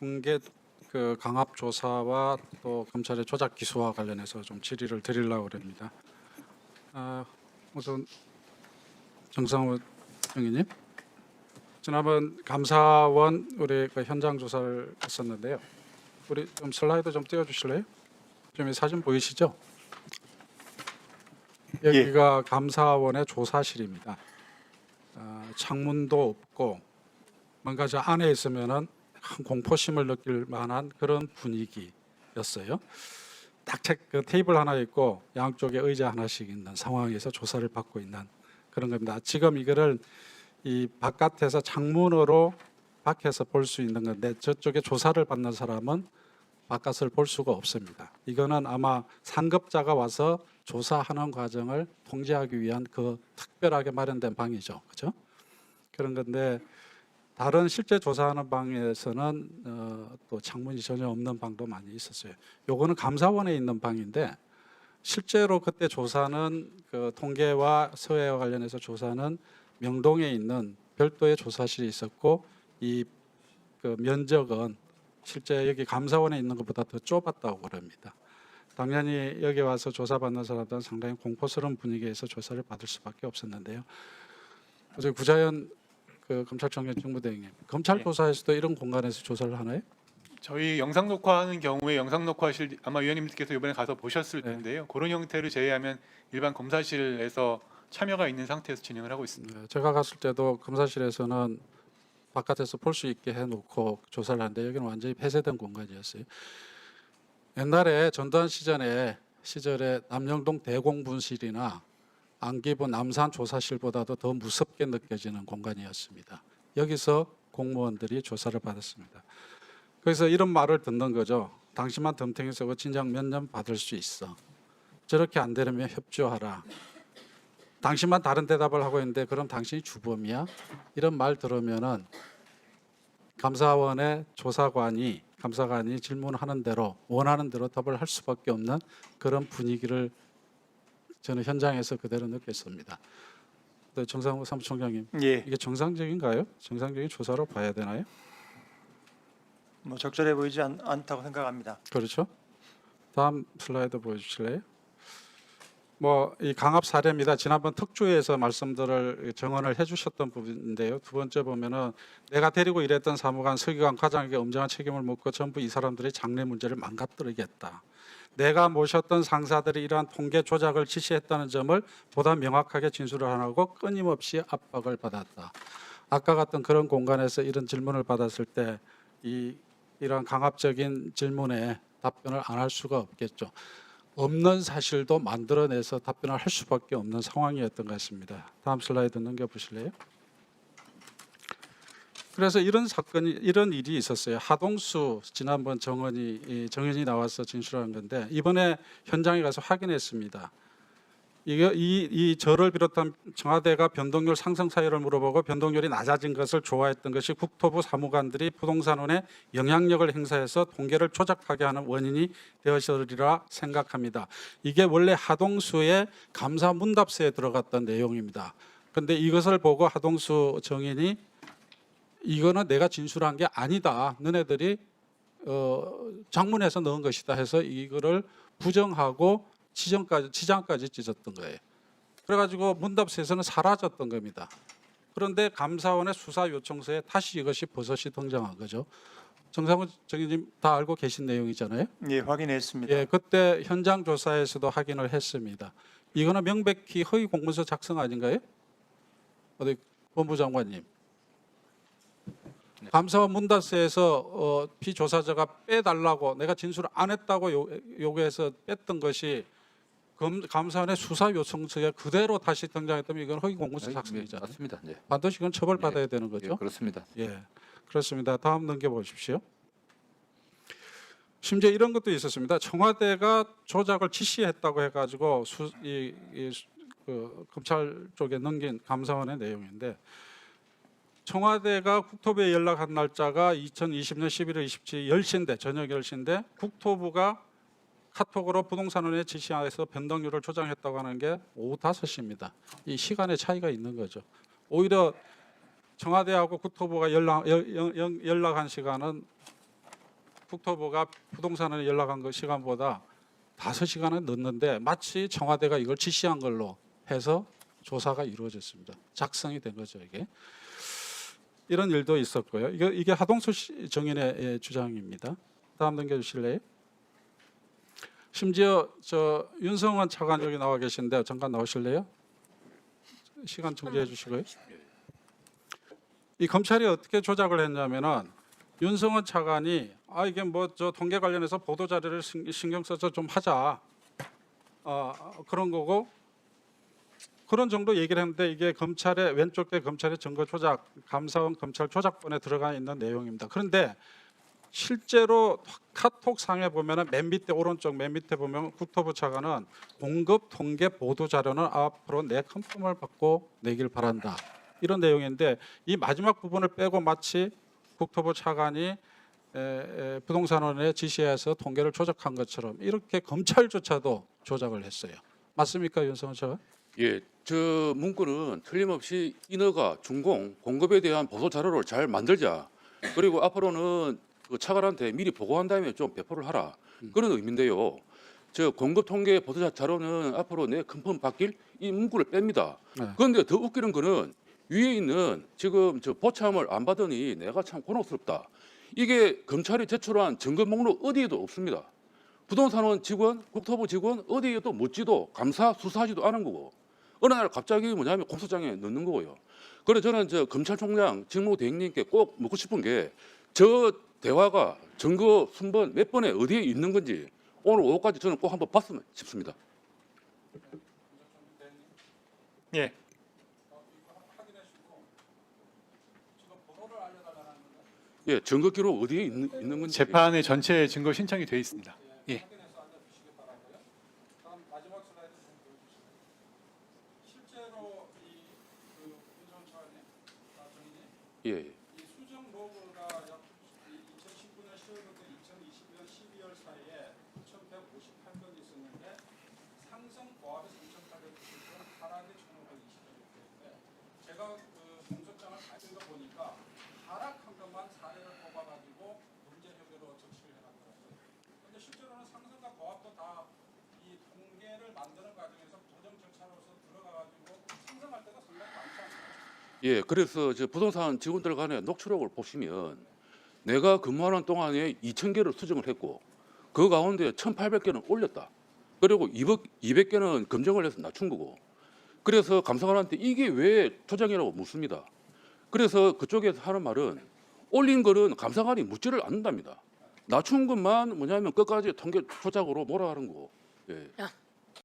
공개 그 강압 조사와 또 검찰의 조작 기소와 관련해서 좀 질의를 드리려고 합니다. 우선 정상우 의원님, 지난번 감사원 우리 그 현장 조사를 했었는데요. 우리 좀 슬라이드 좀 띄워주실래요? 지금 이 사진 보이시죠? 여기가 감사원의 조사실입니다. 창문도 없고 뭔가 저 안에 있으면은 큰 공포심을 느낄 만한 그런 분위기였어요. 딱 그 테이블 하나 있고 양쪽에 의자 하나씩 있는 상황에서 조사를 받고 있는 그런 겁니다. 지금 이거를 이 바깥에서 창문으로 밖에서 볼 수 있는 건데 저쪽에 조사를 받는 사람은 바깥을 볼 수가 없습니다. 이거는 아마 상급자가 와서 조사하는 과정을 통제하기 위한 그 특별하게 마련된 방이죠, 그렇죠? 그런 건데 다른 실제 조사하는 방에서는 또 창문이 전혀 없는 방도 많이 있었어요. 요거는 감사원에 있는 방인데 실제로 그때 조사는 그 통계와 서해와 관련해서 조사는 명동에 있는 별도의 조사실이 있었고 이 그 면적은 실제 여기 감사원에 있는 것보다 더 좁았다고 그럽니다. 당연히 여기 와서 조사받는 사람들은 상당히 공포스러운 분위기에서 조사를 받을 수밖에 없었는데요. 어제 구자연 그 검찰청장 정무대행님, 검찰 조사에서도 이런 공간에서 조사를 하나요? 저희 영상 녹화하는 경우에 영상 녹화실 아마 위원님께서 이번에 가서 보셨을 텐데요. 그런 형태를 제외하면 일반 검사실에서 참여가 있는 상태에서 진행을 하고 있습니다. 제가 갔을 때도 검사실에서는 바깥에서 볼 수 있게 해놓고 조사를 하는데 여기는 완전히 폐쇄된 공간이었어요. 옛날에 전두환 시절에 남영동 대공분실이나 안기부 남산 조사실보다도 더 무섭게 느껴지는 공간이었습니다. 여기서 공무원들이 조사를 받았습니다. 그래서 이런 말을 듣는 거죠. 당신만 덤탱이 쓰고 진작 몇 년 받을 수 있어. 저렇게 안 되려면 협조하라. 당신만 다른 대답을 하고 있는데 그럼 당신이 주범이야? 이런 말 들으면은 감사원의 감사관이 질문하는 대로 원하는 대로 답을 할 수밖에 없는 그런 분위기를 저는 현장에서 그대로 느꼈습니다. 정상우 사무총장님, 이게 정상적인가요? 정상적인 조사로 봐야 되나요? 뭐 적절해 보이지 않다고 생각합니다. 그렇죠. 다음 슬라이드 보여주실래요? 이 강압 사례입니다. 지난번 특조위에서 말씀들을 정언을 해주셨던 부분인데요. 두 번째 보면은 내가 데리고 일했던 사무관, 서기관, 과장에게 엄정한 책임을 묻고 전부 이 사람들의 장래 문제를 망가뜨리겠다. 내가 모셨던 상사들이 이러한 통계 조작을 지시했다는 점을 보다 명확하게 진술을 하고 끊임없이 압박을 받았다. 아까 같은 그런 공간에서 이런 질문을 받았을 때 이러한 강압적인 질문에 답변을 안 할 수가 없겠죠. 없는 사실도 만들어내서 답변을 할 수밖에 없는 상황이었던 것 같습니다. 다음 슬라이드 넘겨보실래요? 그래서 이런 일이 있었어요. 하동수 지난번 정현이 나와서 진술한 건데 이번에 현장에 가서 확인했습니다. 이 저를 비롯한 청와대가 변동률 상승 사유를 물어보고 변동률이 낮아진 것을 좋아했던 것이 국토부 사무관들이 부동산원에 영향력을 행사해서 통계를 조작하게 하는 원인이 되었으리라 생각합니다. 이게 원래 하동수의 감사 문답서에 들어갔던 내용입니다. 그런데 이것을 보고 하동수 정인이 이거는 내가 진술한 게 아니다. 너네들이 장문해서 넣은 것이다 해서 이거를 부정하고 지장까지 찢었던 거예요. 그래가지고 문답서에서는 사라졌던 겁니다. 그런데 감사원의 수사 요청서에 다시 이것이 버섯이 등장한 거죠. 정상훈 정의님 다 알고 계신 내용이잖아요. 확인했습니다. 예, 그때 현장 조사에서도 확인을 했습니다. 이거는 명백히 허위 공문서 작성 아닌가요? 어디 법무장관님. 감사원 문답서에서 피조사자가 빼달라고 내가 진술을 안 했다고 요구해서 뺐던 것이 감사원의 수사 요청서에 그대로 다시 등장했다면 이건 허위 공문서 작성이잖아요. 맞습니다. 네. 반드시 이건 처벌받아야 되는 거죠. 예, 그렇습니다. 예, 그렇습니다. 다음 넘겨보십시오. 심지어 이런 것도 있었습니다. 청와대가 조작을 지시했다고 해가지고 검찰 쪽에 넘긴 감사원의 내용인데 청와대가 국토부에 연락한 날짜가 2020년 11월 27일 10시인데 저녁 10시인데 국토부가 카톡으로 부동산원의 지시하에서 변동률을 조정했다고 하는 게 오후 5시입니다. 이 시간의 차이가 있는 거죠. 오히려 청와대하고 국토부가 연락한 시간은 국토부가 부동산에 연락한 그 시간보다 5시간은 늦는데 마치 청와대가 이걸 지시한 걸로 해서 조사가 이루어졌습니다. 작성이 된 거죠, 이게. 이런 일도 있었고요. 이게 하동수 정인의 주장입니다. 다음 넘겨주실래요? 심지어 저 윤성원 차관 여기 나와 계신데 잠깐 나오실래요? 시간 정지해 주시고요. 이 검찰이 어떻게 조작을 했냐면은 윤성원 차관이 이게 뭐 저 통계 관련해서 보도 자료를 신경 써서 좀 하자 그런 거고 그런 정도 얘기를 했는데 이게 검찰의 왼쪽 게 검찰의 증거 조작 감사원 검찰 조작본에 들어가 있는 내용입니다. 그런데 실제로 카톡 상에 보면은 맨 밑에 오른쪽 맨 밑에 보면 국토부 차관은 공급 통계 보도 자료는 앞으로 내 컨펌을 받고 내길 바란다 이런 내용인데 이 마지막 부분을 빼고 마치 국토부 차관이 부동산원에 지시해서 통계를 조작한 것처럼 이렇게 검찰조차도 조작을 했어요. 맞습니까, 윤성원 차관? 예, 저 문구는 틀림없이 인허가, 준공, 공급에 대한 보도 자료를 잘 만들자. 그리고 앞으로는 그 차관한테 미리 보고한 다음에 좀 배포를 하라. 그런 의미인데요. 저 공급 통계 보도 자료는 앞으로 내 컨펌 받길 이 문구를 뺍니다. 네. 그런데 더 웃기는 거는 위에 있는 지금 저 보참을 안 받으니 내가 참 곤혹스럽다. 이게 검찰이 제출한 증거 목록 어디에도 없습니다. 부동산원 직원, 국토부 직원 어디에도 묻지도 감사 수사하지도 않은 거고 어느 날 갑자기 뭐냐면 공소장에 넣는 거고요. 그래서 저는 저 검찰총장 직무대행님께 꼭 묻고 싶은 게 저 대화가 증거 순번 몇 번에 어디에 있는 건지 오늘 오후까지 저는 꼭 한번 봤으면 싶습니다. 예. 예, 증거 기록 어디에 있는 건지. 재판의 전체 증거 신청이 돼 있습니다. 예. 다음 마지막 슬라이드 좀 보여주시죠. 실제로 이그 윤성원 차관님, 정인님, 예, 예. 이 수정 로그가 약 2019년 10월부터 2020년 12월 사이에 9,158건 있었는데 상승 고압이 3,890건, 하락이 1,520건인데 제가 그 공소장을 가진 거 보니까 하락한 것만 사례를 뽑아가지고 문제 해결로 적시를 해놨더라고요. 근데 실제로는 상승과 고압도 다 이 통계를 만드는 과정에서 조정 절차로서 들어가가지고 상승할 때가 상당히 많지 않나요? 예, 그래서 저 부동산 직원들 간의 녹취록을 보시면 내가 근무하는 동안에 2,000개를 수정을 했고 그 가운데 1,800개는 올렸다. 그리고 200개는 검증을 해서 낮춘 거고. 그래서 감사관한테 이게 왜 조정이라고 묻습니다. 그래서 그쪽에서 하는 말은 올린 거는 감사관이 묻지를 않는답니다. 낮춘 것만 뭐냐면 끝까지 통계 조작으로 몰아가는 거고. 예.